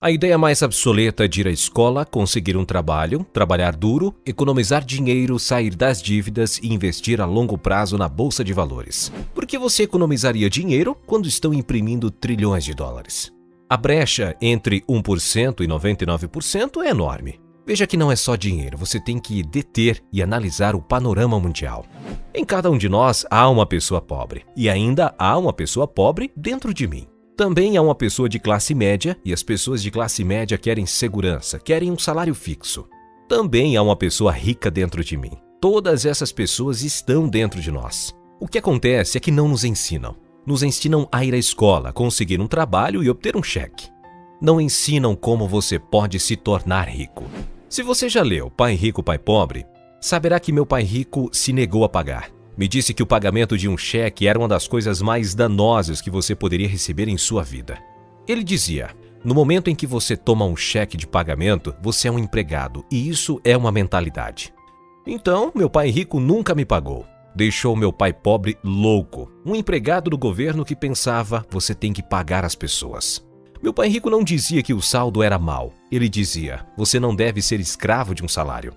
A ideia mais obsoleta de ir à escola, conseguir um trabalho, trabalhar duro, economizar dinheiro, sair das dívidas e investir a longo prazo na bolsa de valores. Por que você economizaria dinheiro quando estão imprimindo trilhões de dólares? A brecha entre 1% e 99% é enorme. Veja que não é só dinheiro, você tem que deter e analisar o panorama mundial. Em cada um de nós há uma pessoa pobre, e ainda há uma pessoa pobre dentro de mim. Também há uma pessoa de classe média, e as pessoas de classe média querem segurança, querem um salário fixo. Também há uma pessoa rica dentro de mim. Todas essas pessoas estão dentro de nós. O que acontece é que não nos ensinam. Nos ensinam a ir à escola, conseguir um trabalho e obter um cheque. Não ensinam como você pode se tornar rico. Se você já leu Pai Rico, Pai Pobre, saberá que meu pai rico se negou a pagar. Me disse que o pagamento de um cheque era uma das coisas mais danosas que você poderia receber em sua vida. Ele dizia, no momento em que você toma um cheque de pagamento, você é um empregado e isso é uma mentalidade. Então, meu pai rico nunca me pagou. Deixou meu pai pobre louco, um empregado do governo que pensava, você tem que pagar as pessoas. Meu pai rico não dizia que o saldo era mau. Ele dizia, você não deve ser escravo de um salário.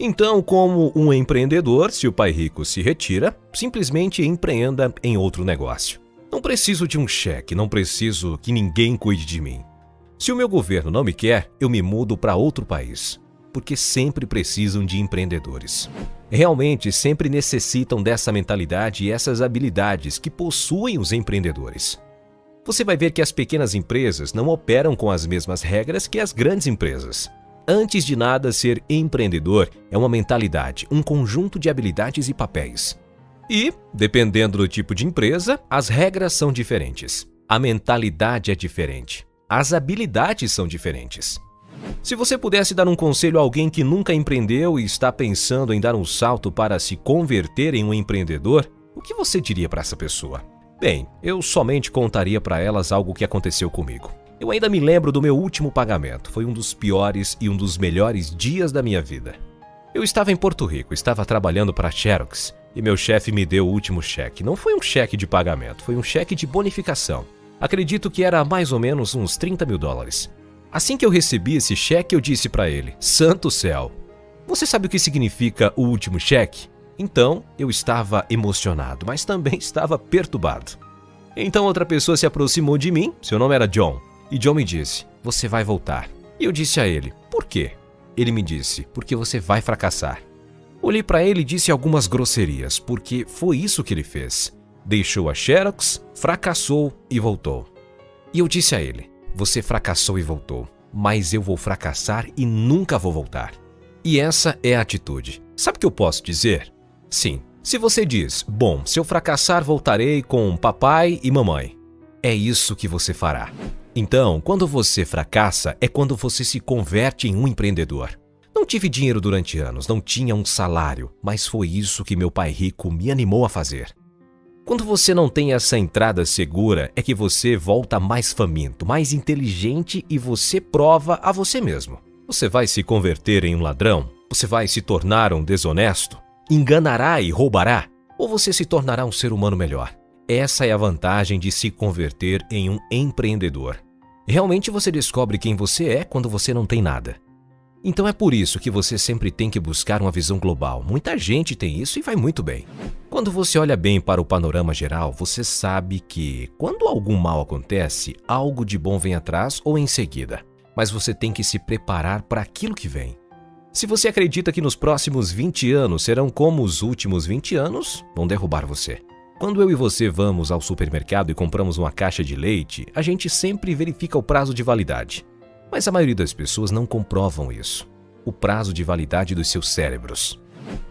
Então, como um empreendedor, se o pai rico se retira, simplesmente empreenda em outro negócio. Não preciso de um cheque, não preciso que ninguém cuide de mim. Se o meu governo não me quer, eu me mudo para outro país, porque sempre precisam de empreendedores. Realmente, sempre necessitam dessa mentalidade e essas habilidades que possuem os empreendedores. Você vai ver que as pequenas empresas não operam com as mesmas regras que as grandes empresas. Antes de nada, ser empreendedor é uma mentalidade, um conjunto de habilidades e papéis. E, dependendo do tipo de empresa, as regras são diferentes. A mentalidade é diferente. As habilidades são diferentes. Se você pudesse dar um conselho a alguém que nunca empreendeu e está pensando em dar um salto para se converter em um empreendedor, o que você diria para essa pessoa? Bem, eu somente contaria para elas algo que aconteceu comigo. Eu ainda me lembro do meu último pagamento. Foi um dos piores e um dos melhores dias da minha vida. Eu estava em Porto Rico, estava trabalhando para a Xerox e meu chefe me deu o último cheque. Não foi um cheque de pagamento, foi um cheque de bonificação. Acredito que era mais ou menos uns 30 mil dólares. Assim que eu recebi esse cheque, eu disse para ele, santo céu, você sabe o que significa o último cheque? Então, eu estava emocionado, mas também estava perturbado. Então outra pessoa se aproximou de mim, seu nome era John. E John me disse, você vai voltar. E eu disse a ele, por quê? Ele me disse, porque você vai fracassar. Olhei para ele e disse algumas grosserias, porque foi isso que ele fez. Deixou a Xerox, fracassou e voltou. E eu disse a ele, você fracassou e voltou, mas eu vou fracassar e nunca vou voltar. E essa é a atitude. Sabe o que eu posso dizer? Sim, se você diz, bom, se eu fracassar voltarei com papai e mamãe. É isso que você fará. Então, quando você fracassa, é quando você se converte em um empreendedor. Não tive dinheiro durante anos, não tinha um salário, mas foi isso que meu pai rico me animou a fazer. Quando você não tem essa entrada segura, é que você volta mais faminto, mais inteligente e você prova a você mesmo. Você vai se converter em um ladrão? Você vai se tornar um desonesto? Enganará e roubará? Ou você se tornará um ser humano melhor? Essa é a vantagem de se converter em um empreendedor. Realmente você descobre quem você é quando você não tem nada. Então é por isso que você sempre tem que buscar uma visão global. Muita gente tem isso e vai muito bem. Quando você olha bem para o panorama geral, você sabe que quando algum mal acontece, algo de bom vem atrás ou em seguida. Mas você tem que se preparar para aquilo que vem. Se você acredita que nos próximos 20 anos serão como os últimos 20 anos, vão derrubar você. Quando eu e você vamos ao supermercado e compramos uma caixa de leite, a gente sempre verifica o prazo de validade. Mas a maioria das pessoas não comprovam isso. O prazo de validade dos seus cérebros.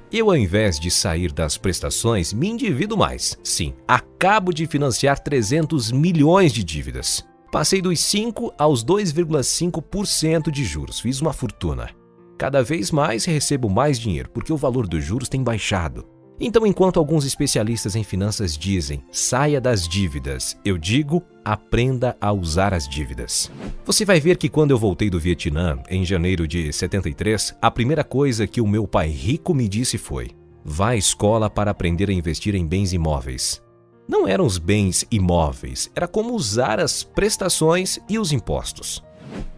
Eu, ao invés de sair das prestações, me endivido mais. Sim, acabo de financiar 300 milhões de dívidas. Passei dos 5% aos 2,5% de juros. Fiz uma fortuna. Cada vez mais recebo mais dinheiro, porque o valor dos juros tem baixado. Então, enquanto alguns especialistas em finanças dizem, saia das dívidas, eu digo, aprenda a usar as dívidas. Você vai ver que quando eu voltei do Vietnã, em janeiro de 73, a primeira coisa que o meu pai rico me disse foi, vá à escola para aprender a investir em bens imóveis. Não eram os bens imóveis, era como usar as prestações e os impostos.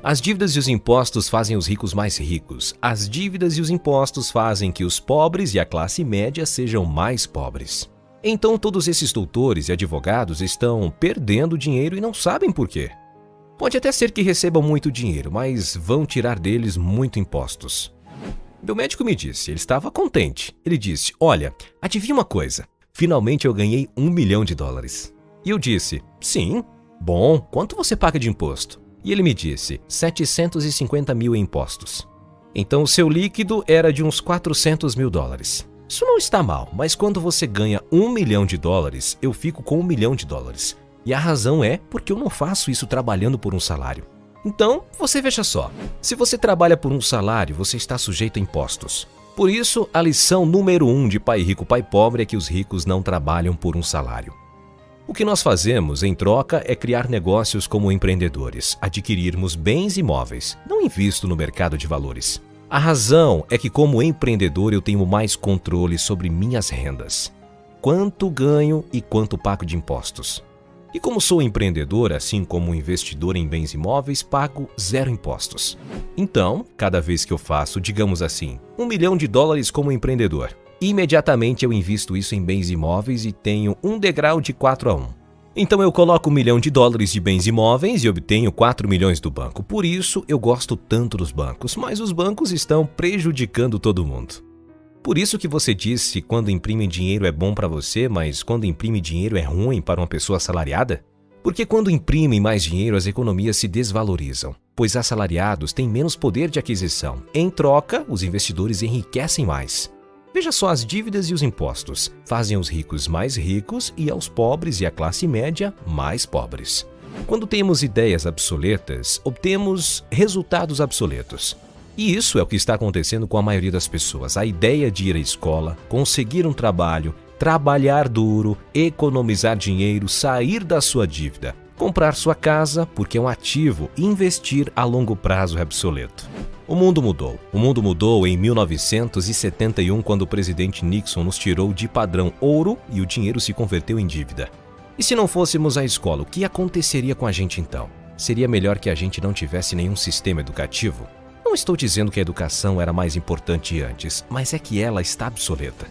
As dívidas e os impostos fazem os ricos mais ricos. As dívidas e os impostos fazem que os pobres e a classe média sejam mais pobres. Então todos esses doutores e advogados estão perdendo dinheiro e não sabem por quê. Pode até ser que recebam muito dinheiro, mas vão tirar deles muito impostos. Meu médico me disse, ele estava contente. Ele disse, olha, adivinha uma coisa, finalmente eu ganhei $1 milhão. E eu disse, sim, bom, quanto você paga de imposto? E ele me disse, 750 mil em impostos. Então o seu líquido era de uns $400 mil. Isso não está mal, mas quando você ganha $1 milhão, eu fico com $1 milhão. E a razão é porque eu não faço isso trabalhando por um salário. Então, você veja só, se você trabalha por um salário, você está sujeito a impostos. Por isso, a lição número 1 de Pai Rico, Pai Pobre é que os ricos não trabalham por um salário. O que nós fazemos em troca é criar negócios como empreendedores, adquirirmos bens imóveis, não invisto no mercado de valores. A razão é que como empreendedor eu tenho mais controle sobre minhas rendas. Quanto ganho e quanto pago de impostos. E como sou empreendedor, assim como investidor em bens imóveis, pago 0 impostos. Então, cada vez que eu faço, digamos assim, $1 milhão como empreendedor, imediatamente eu invisto isso em bens imóveis e tenho um degrau de 4-1. Então eu coloco $1 milhão de bens imóveis e obtenho 4 milhões do banco. Por isso eu gosto tanto dos bancos, mas os bancos estão prejudicando todo mundo. Por isso que você disse quando imprime dinheiro é bom para você, mas quando imprime dinheiro é ruim para uma pessoa assalariada? Porque quando imprimem mais dinheiro as economias se desvalorizam, pois assalariados têm menos poder de aquisição. Em troca, os investidores enriquecem mais. Veja só, as dívidas e os impostos fazem os ricos mais ricos e aos pobres e à classe média mais pobres. Quando temos ideias obsoletas, obtemos resultados obsoletos. E isso é o que está acontecendo com a maioria das pessoas. A ideia de ir à escola, conseguir um trabalho, trabalhar duro, economizar dinheiro, sair da sua dívida, comprar sua casa porque é um ativo e investir a longo prazo é obsoleto. O mundo mudou. O mundo mudou em 1971, quando o presidente Nixon nos tirou de padrão ouro e o dinheiro se converteu em dívida. E se não fôssemos à escola, o que aconteceria com a gente então? Seria melhor que a gente não tivesse nenhum sistema educativo? Não estou dizendo que a educação era mais importante antes, mas é que ela está obsoleta.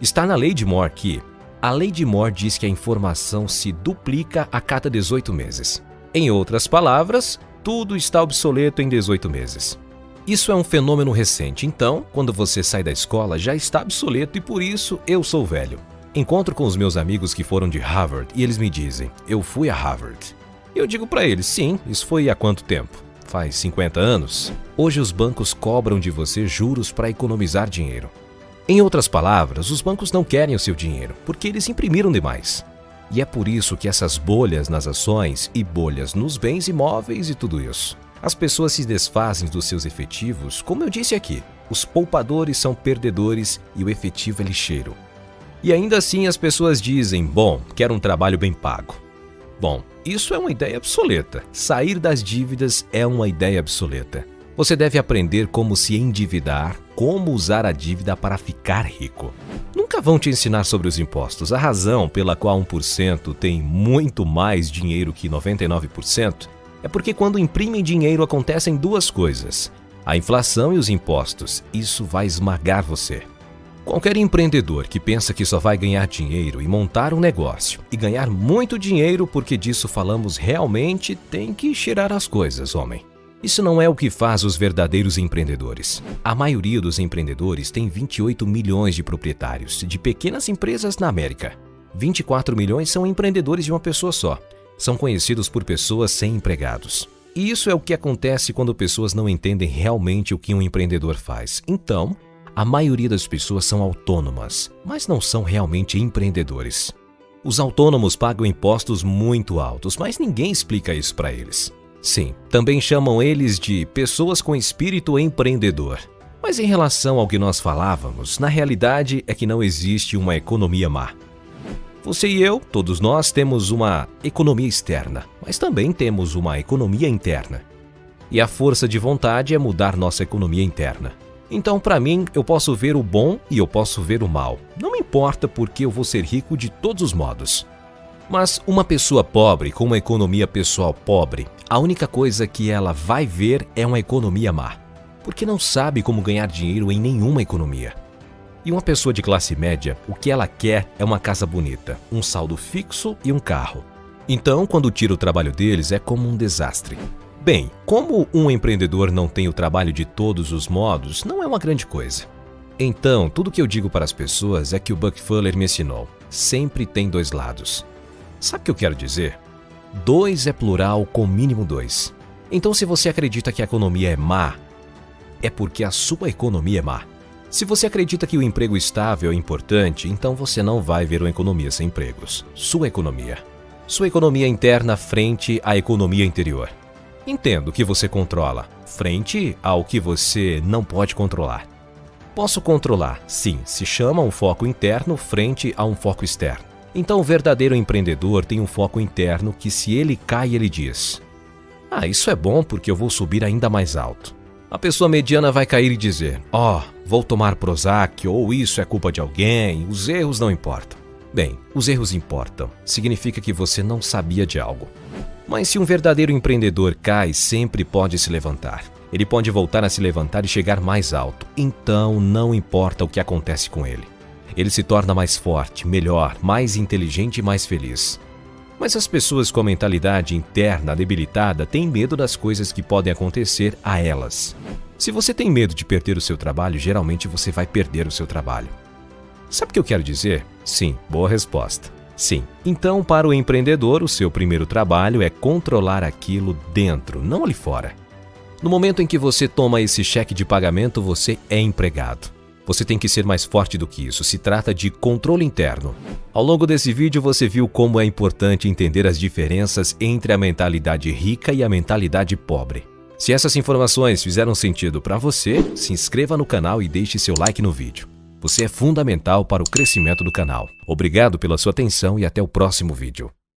Está na Lei de Moore que a Lei de Moore diz que a informação se duplica a cada 18 meses. Em outras palavras, tudo está obsoleto em 18 meses. Isso é um fenômeno recente, então, quando você sai da escola, já está obsoleto e por isso eu sou velho. Encontro com os meus amigos que foram de Harvard e eles me dizem, eu fui a Harvard. Eu digo para eles, sim, isso foi há quanto tempo? Faz 50 anos? Hoje os bancos cobram de você juros para economizar dinheiro. Em outras palavras, os bancos não querem o seu dinheiro, porque eles imprimiram demais. E é por isso que essas bolhas nas ações e bolhas nos bens imóveis e tudo isso. As pessoas se desfazem dos seus efetivos, como eu disse aqui. Os poupadores são perdedores e o efetivo é lixeiro. E ainda assim as pessoas dizem, bom, quero um trabalho bem pago. Bom, isso é uma ideia obsoleta. Sair das dívidas é uma ideia obsoleta. Você deve aprender como se endividar, como usar a dívida para ficar rico. Nunca vão te ensinar sobre os impostos. A razão pela qual 1% tem muito mais dinheiro que 99% é porque quando imprimem dinheiro acontecem duas coisas. A inflação e os impostos. Isso vai esmagar você. Qualquer empreendedor que pensa que só vai ganhar dinheiro e montar um negócio e ganhar muito dinheiro, porque disso falamos realmente, tem que cheirar as coisas, homem. Isso não é o que faz os verdadeiros empreendedores. A maioria dos empreendedores tem 28 milhões de proprietários de pequenas empresas na América. 24 milhões são empreendedores de uma pessoa só. São conhecidos por pessoas sem empregados. E isso é o que acontece quando pessoas não entendem realmente o que um empreendedor faz. Então, a maioria das pessoas são autônomas, mas não são realmente empreendedores. Os autônomos pagam impostos muito altos, mas ninguém explica isso para eles. Sim, também chamam eles de pessoas com espírito empreendedor. Mas em relação ao que nós falávamos, na realidade é que não existe uma economia má. Você e eu, todos nós, temos uma economia externa, mas também temos uma economia interna. E a força de vontade é mudar nossa economia interna. Então, para mim, eu posso ver o bom e eu posso ver o mal. Não me importa porque eu vou ser rico de todos os modos. Mas uma pessoa pobre com uma economia pessoal pobre, a única coisa que ela vai ver é uma economia má, porque não sabe como ganhar dinheiro em nenhuma economia. E uma pessoa de classe média, o que ela quer é uma casa bonita, um saldo fixo e um carro. Então, quando tira o trabalho deles, é como um desastre. Bem, como um empreendedor não tem o trabalho de todos os modos, não é uma grande coisa. Então, tudo que eu digo para as pessoas é que o Buck Fuller me ensinou. Sempre tem dois lados. Sabe o que eu quero dizer? 2 é plural com mínimo 2. Então, se você acredita que a economia é má, é porque a sua economia é má. Se você acredita que o emprego estável é importante, então você não vai ver uma economia sem empregos. Sua economia. Sua economia interna frente à economia interior. Entendo que você controla, frente ao que você não pode controlar. Posso controlar, sim, se chama um foco interno frente a um foco externo. Então o verdadeiro empreendedor tem um foco interno que, se ele cai, ele diz: "Ah, isso é bom porque eu vou subir ainda mais alto." A pessoa mediana vai cair e dizer: "Vou tomar Prozac", ou "Isso é culpa de alguém, os erros não importam." Bem, os erros importam. Significa que você não sabia de algo. Mas se um verdadeiro empreendedor cai, sempre pode se levantar. Ele pode voltar a se levantar e chegar mais alto. Então não importa o que acontece com ele. Ele se torna mais forte, melhor, mais inteligente e mais feliz. Mas as pessoas com a mentalidade interna debilitada têm medo das coisas que podem acontecer a elas. Se você tem medo de perder o seu trabalho, geralmente você vai perder o seu trabalho. Sabe o que eu quero dizer? Sim, boa resposta. Sim. Então, para o empreendedor, o seu primeiro trabalho é controlar aquilo dentro, não ali fora. No momento em que você toma esse cheque de pagamento, você é empregado. Você tem que ser mais forte do que isso. Se trata de controle interno. Ao longo desse vídeo, você viu como é importante entender as diferenças entre a mentalidade rica e a mentalidade pobre. Se essas informações fizeram sentido para você, se inscreva no canal e deixe seu like no vídeo. Você é fundamental para o crescimento do canal. Obrigado pela sua atenção e até o próximo vídeo.